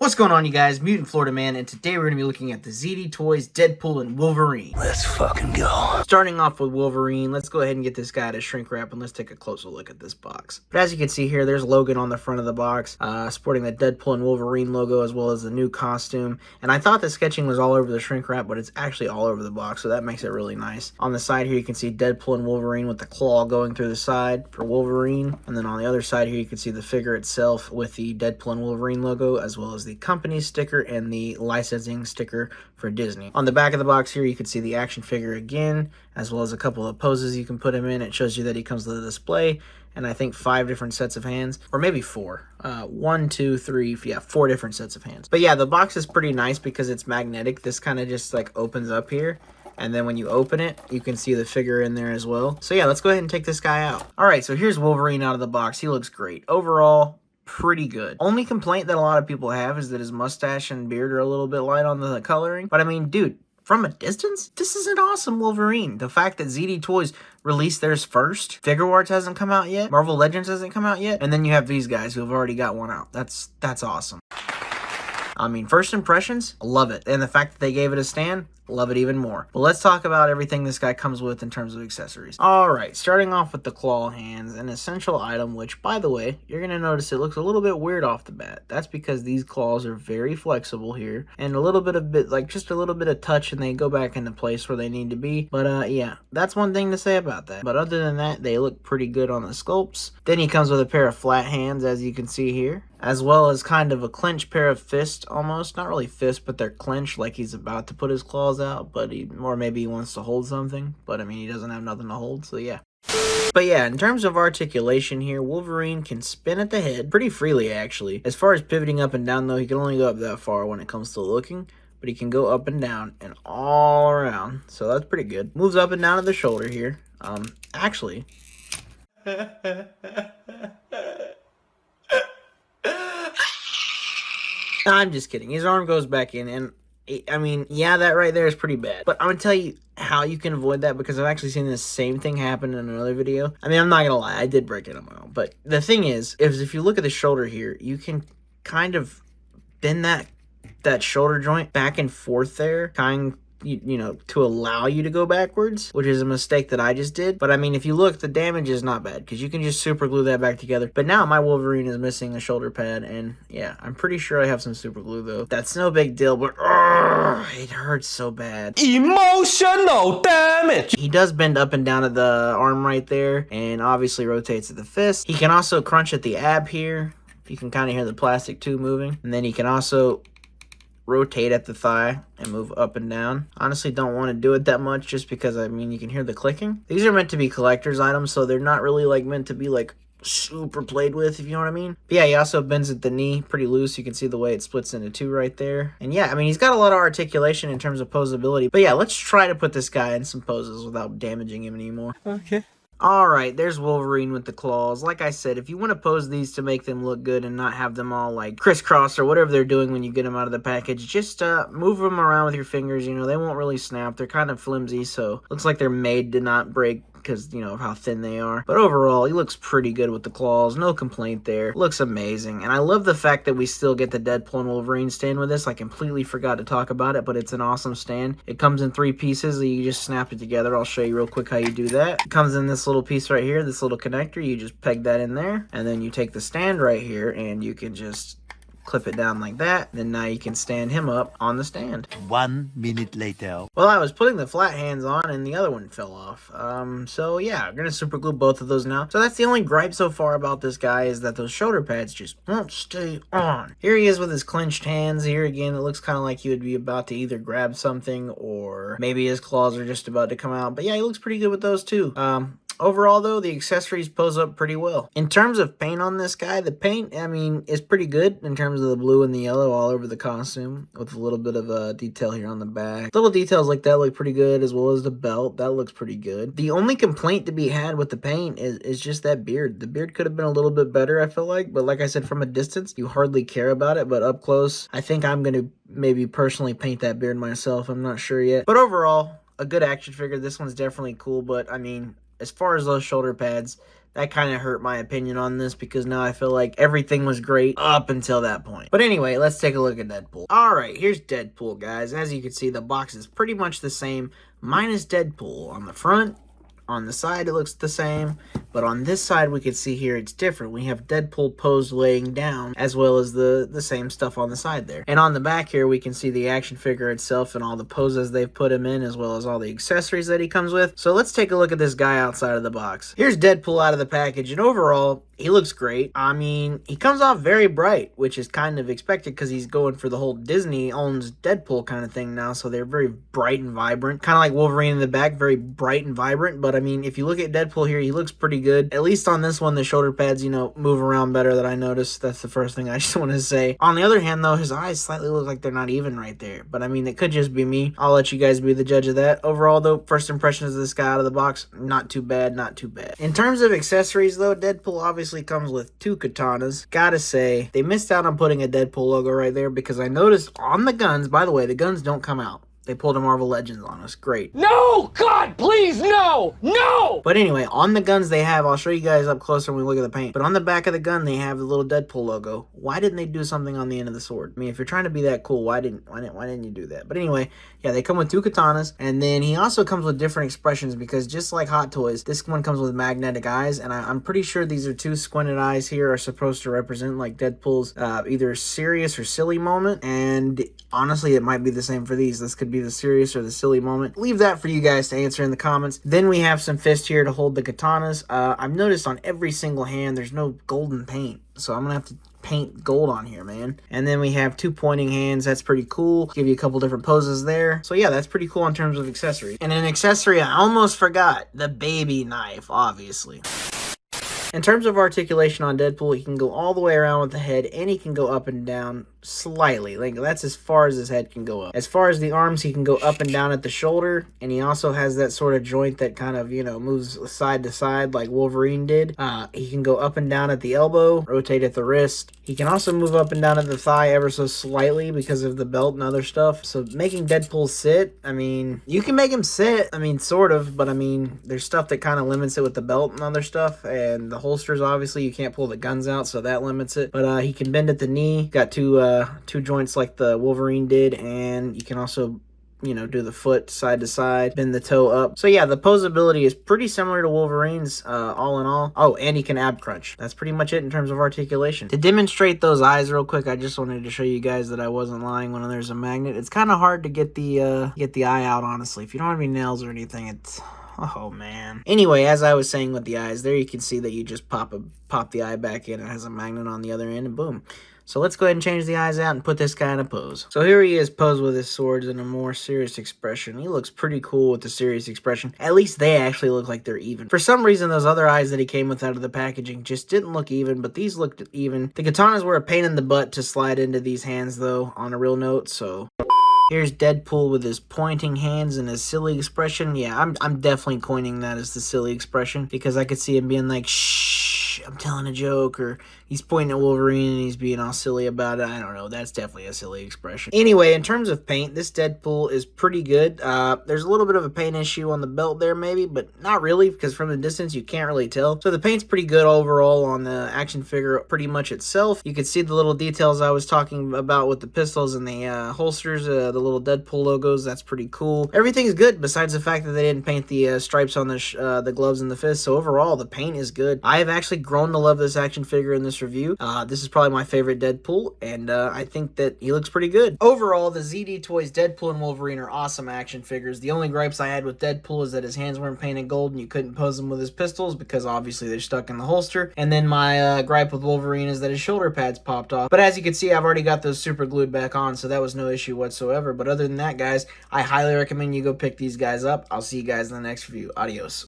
What's going on, you guys? Mutant Florida Man, and today we're going to be looking at the ZD Toys Deadpool and Wolverine. Let's fucking go. Starting off with Wolverine, let's go ahead and get this guy to shrink wrap, and let's take a closer look at this box. But as you can see here, there's Logan on the front of the box, sporting the Deadpool and Wolverine logo, as well as the new costume. And I thought the sketching was all over the shrink wrap, but it's actually all over the box, so that makes it really nice. On the side here, you can see Deadpool and Wolverine with the claw going through the side for Wolverine. And then on the other side here, you can see the figure itself with the Deadpool and Wolverine logo, as well as the company sticker and the licensing sticker for Disney. On the back of the box here, you can see the action figure again, as well as a couple of poses you can put him in. It shows you that he comes with a display, and I think 5 different sets of hands, or maybe 4. 1, 2, 3, 4 different sets of hands. But yeah, the box is pretty nice because it's magnetic. This kind of just like opens up here, and then when you open it, you can see the figure in there as well. So yeah, let's go ahead and take this guy out. All right, so here's Wolverine out of the box. He looks great. Overall, pretty good. Only complaint that a lot of people have is that his mustache and beard are a little bit light on the coloring. But I mean, dude, from a distance, this is an awesome Wolverine. The fact that ZD Toys released theirs first, Figure Arts hasn't come out yet, Marvel Legends hasn't come out yet, and then you have these guys who have already got one out. That's awesome. I mean, first impressions, love it. And the fact that they gave it a stand, love it even more. But let's talk about everything this guy comes with in terms of accessories. All right, starting off with the claw hands, an essential item, which, by the way, you're going to notice it looks a little bit weird off the bat. That's because these claws are very flexible here, and a little bit of just a little bit of touch, and they go back into place where they need to be. But yeah, that's one thing to say about that. But other than that, they look pretty good on the sculpts. Then he comes with a pair of flat hands, as you can see here, as well as kind of a clenched pair of fists, almost. Not really fists, but they're clenched like he's about to put his claws out, but maybe he wants to hold something. But I mean, he doesn't have nothing to hold, so yeah. But yeah, in terms of articulation here, Wolverine can spin at the head pretty freely, actually. As far as pivoting up and down, though, he can only go up that far when it comes to looking, but he can go up and down and all around, so that's pretty good. Moves up and down to the shoulder here. Actually... I'm just kidding. His arm goes back in, and I mean, yeah, that right there is pretty bad. But I'm going to tell you how you can avoid that, because I've actually seen the same thing happen in another video. I mean, I'm not going to lie. I did break it on my own. But the thing is if you look at the shoulder here, you can kind of bend that shoulder joint back and forth there, you know, to allow you to go backwards, which is a mistake that I just did. But I mean, if you look, the damage is not bad because you can just super glue that back together. But now my Wolverine is missing a shoulder pad, and yeah, I'm pretty sure I have some super glue though. That's no big deal, but it hurts so bad. Emotional damage. He does bend up and down at the arm right there, and obviously rotates at the fist. He can also crunch at the ab here. You can kind of hear the plastic tube moving, and then he can also rotate at the thigh and move up and down. Honestly, don't want to do it that much just because, I mean, you can hear the clicking. These are meant to be collector's items, so they're not really like meant to be like super played with, if you know what I mean. But yeah, he also bends at the knee pretty loose. You can see the way it splits into 2 right there. And yeah, I mean, he's got a lot of articulation in terms of posability. But yeah, let's try to put this guy in some poses without damaging him anymore. Okay. Alright, there's Wolverine with the claws. Like I said, if you want to pose these to make them look good and not have them all like crisscross or whatever they're doing when you get them out of the package, just move them around with your fingers. You know, they won't really snap. They're kind of flimsy, so looks like they're made to not break because, you know, of how thin they are. But overall, he looks pretty good with the claws. No complaint there. Looks amazing. And I love the fact that we still get the Deadpool and Wolverine stand with this. I completely forgot to talk about it, but it's an awesome stand. It comes in 3 pieces. You just snap it together. I'll show you real quick how you do that. It comes in this little piece right here, this little connector. You just peg that in there, and then you take the stand right here, and you can just clip it down like that. Then now you can stand him up on the stand. 1 minute later. Well, I was putting the flat hands on and the other one fell off. So yeah, I'm gonna super glue both of those now. So that's the only gripe so far about this guy, is that those shoulder pads just won't stay on. Here he is with his clenched hands. Here again, it looks kind of like he would be about to either grab something, or maybe his claws are just about to come out. But yeah, he looks pretty good with those too. Overall, though, the accessories pose up pretty well. In terms of paint on this guy, the paint, I mean, is pretty good in terms of the blue and the yellow all over the costume, with a little bit of detail here on the back. Little details like that look pretty good, as well as the belt. That looks pretty good. The only complaint to be had with the paint is just that beard. The beard could have been a little bit better, I feel like, but like I said, from a distance, you hardly care about it, but up close, I think I'm going to maybe personally paint that beard myself. I'm not sure yet. But overall, a good action figure. This one's definitely cool, but I mean, as far as those shoulder pads, That kind of hurt my opinion on this because now I feel like everything was great up until that point. But anyway, let's take a look at Deadpool. Alright, here's Deadpool, guys. As you can see, the box is pretty much the same, minus Deadpool. On the front, on the side, it looks the same, but on this side, we can see here it's different. We have Deadpool posed laying down, as well as the same stuff on the side there. And on the back here, we can see the action figure itself and all the poses they've put him in, as well as all the accessories that he comes with. So let's take a look at this guy outside of the box. Here's Deadpool out of the package, and overall, he looks great. I mean, he comes off very bright, which is kind of expected because he's going for the whole Disney owns Deadpool kind of thing now, so they're very bright and vibrant. Kind of like Wolverine in the back, very bright and vibrant, but I mean, if you look at Deadpool here, he looks pretty good. At least on this one, the shoulder pads, you know, move around better that I noticed. That's the first thing I just want to say. On the other hand, though, his eyes slightly look like they're not even right there, but I mean, it could just be me. I'll let you guys be the judge of that. Overall, though, first impressions of this guy out of the box, not too bad, not too bad. In terms of accessories, though, Deadpool obviously comes with 2 katanas. Gotta say, they missed out on putting a Deadpool logo right there because I noticed on the guns, by the way, the guns don't come out. They pulled a Marvel Legends on us. Great. No! God, please, no! No! But anyway, on the guns they have, I'll show you guys up closer when we look at the paint. But on the back of the gun, they have the little Deadpool logo. Why didn't they do something on the end of the sword? I mean, if you're trying to be that cool, why didn't you do that? But anyway, yeah, they come with 2 katanas. And then he also comes with different expressions because just like Hot Toys, this one comes with magnetic eyes. And I'm pretty sure these are 2 squinted eyes here are supposed to represent like Deadpool's either serious or silly moment. And honestly, it might be the same for these. This could be the serious or the silly moment. Leave that for you guys to answer in the comments. Then we have some fists here to hold the katanas. I've noticed on every single hand there's no golden paint, so I'm gonna have to paint gold on here, man. And then we have 2 pointing hands. That's pretty cool. Give you a couple different poses there. So yeah, that's pretty cool in terms of accessories. And an accessory I almost forgot, the baby knife, obviously. In terms of articulation on Deadpool, he can go all the way around with the head, and he can go up and down slightly. Like, that's as far as his head can go up. As far as the arms, he can go up and down at the shoulder, and he also has that sort of joint that kind of, you know, moves side to side like Wolverine did. He can go up and down at the elbow, rotate at the wrist. He can also move up and down at the thigh ever so slightly because of the belt and other stuff. So making Deadpool sit, I mean, you can make him sit, I mean, sort of, but I mean, there's stuff that kind of limits it with the belt and other stuff, and the holsters, obviously, you can't pull the guns out, so that limits it. But he can bend at the knee, got two joints like the Wolverine did, and you can also, you know, do the foot side to side, bend the toe up. So yeah, the posability is pretty similar to Wolverine's, all in all. Oh, and he can ab crunch. That's pretty much it in terms of articulation. To demonstrate those eyes real quick, I just wanted to show you guys that I wasn't lying when there's a magnet. It's kind of hard to get the eye out, honestly. If you don't have any nails or anything, it's... oh, man. Anyway, as I was saying with the eyes, there you can see that you just pop the eye back in. It has a magnet on the other end, and boom. So let's go ahead and change the eyes out and put this guy in a pose. So here he is posed with his swords in a more serious expression. He looks pretty cool with the serious expression. At least they actually look like they're even. For some reason, those other eyes that he came with out of the packaging just didn't look even, but these looked even. The katanas were a pain in the butt to slide into these hands, though, on a real note, so... here's Deadpool with his pointing hands and his silly expression. Yeah, I'm definitely coining that as the silly expression because I could see him being like, shh, I'm telling a joke, or he's pointing at Wolverine and he's being all silly about it. I don't know. That's definitely a silly expression. Anyway, in terms of paint, this Deadpool is pretty good. There's a little bit of a paint issue on the belt there maybe, but not really because from the distance you can't really tell. So the paint's pretty good overall on the action figure pretty much itself. You can see the little details I was talking about with the pistols and the holsters, the little Deadpool logos. That's pretty cool. Everything's good besides the fact that they didn't paint the stripes on the gloves and the fists. So overall, the paint is good. I have actually grown to love this action figure in this review. This is probably my favorite Deadpool, and I think that he looks pretty good. Overall, the ZD Toys Deadpool and Wolverine are awesome action figures. The only gripes I had with Deadpool is that his hands weren't painted gold and you couldn't pose them with his pistols because obviously they're stuck in the holster. And then my gripe with Wolverine is that his shoulder pads popped off. But as you can see, I've already got those super glued back on, so that was no issue whatsoever. But other than that, guys, I highly recommend you go pick these guys up. I'll see you guys in the next review. Adios.